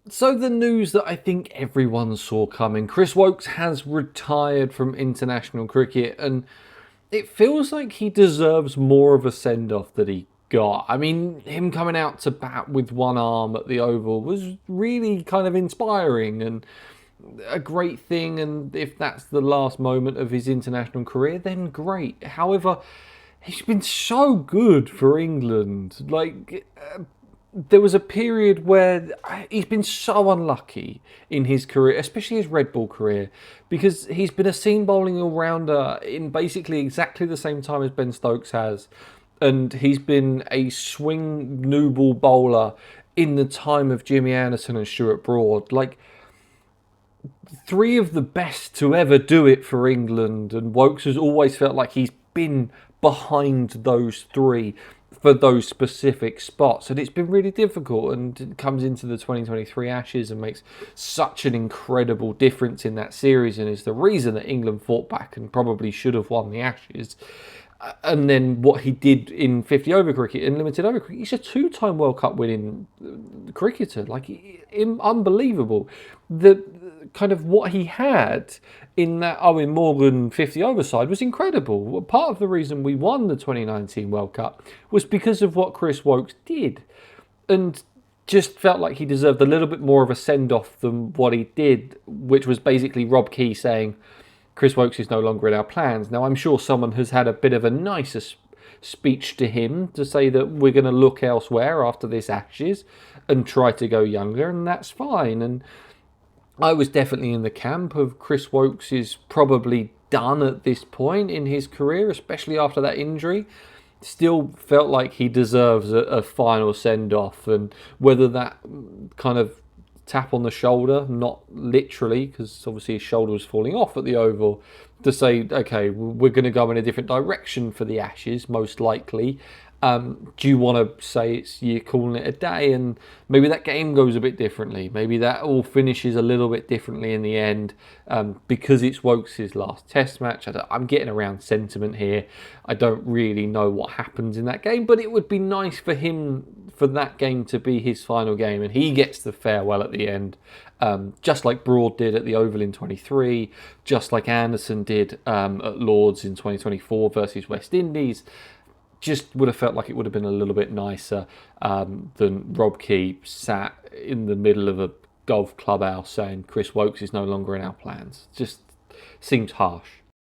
So the news that I think everyone saw coming, Chris Woakes has retired from international cricket, and it feels like he deserves more of a send-off that he got. I mean, him coming out to bat with one arm at the Oval was really kind of inspiring and a great thing, and if that's the last moment of his international career, then great. However, he's been so good for England. There was a period where he's been so unlucky in his career, especially his red ball career, because he's been a seam bowling all-rounder in basically exactly the same time as Ben Stokes has, and he's been a swing new ball bowler in the time of Jimmy Anderson and Stuart Broad. Like, three of the best to ever do it for England, and Woakes has always felt like he's been behind those three for those specific spots, and it's been really difficult. And it comes into the 2023 Ashes and makes such an incredible difference in that series, and is the reason that England fought back and probably should have won the Ashes. And then what he did in 50 over cricket and limited over cricket, he's a two-time World Cup winning cricketer, like unbelievable. The kind of what he had in that Owen Morgan 50 over side was incredible. Part of the reason we won the 2019 World Cup was because of what Chris Woakes did, and just felt like he deserved a little bit more of a send-off than what he did, which was basically Rob Key saying, Chris Woakes is no longer in our plans. Now, I'm sure someone has had a bit of a nicer speech to him to say that we're going to look elsewhere after this Ashes and try to go younger, and that's fine. And I was definitely in the camp of Chris Woakes is probably done at this point in his career, especially after that injury. Still felt like he deserves a final send-off, and whether that kind of tap on the shoulder, not literally, because obviously his shoulder was falling off at the Oval, to say, okay, we're going to go in a different direction for the Ashes, most likely. Do you want to say you're calling it a day, and maybe that game goes a bit differently? Maybe that all finishes a little bit differently in the end, because it's Woakes' last Test match. I'm getting around sentiment here. I don't really know what happens in that game, but it would be nice for him for that game to be his final game, and he gets the farewell at the end, just like Broad did at the Oval in 23, just like Anderson did at Lords in 2024 versus West Indies. Just would have felt like it would have been a little bit nicer than Rob Key sat in the middle of a golf clubhouse saying Chris Woakes is no longer in our plans. Just seems harsh.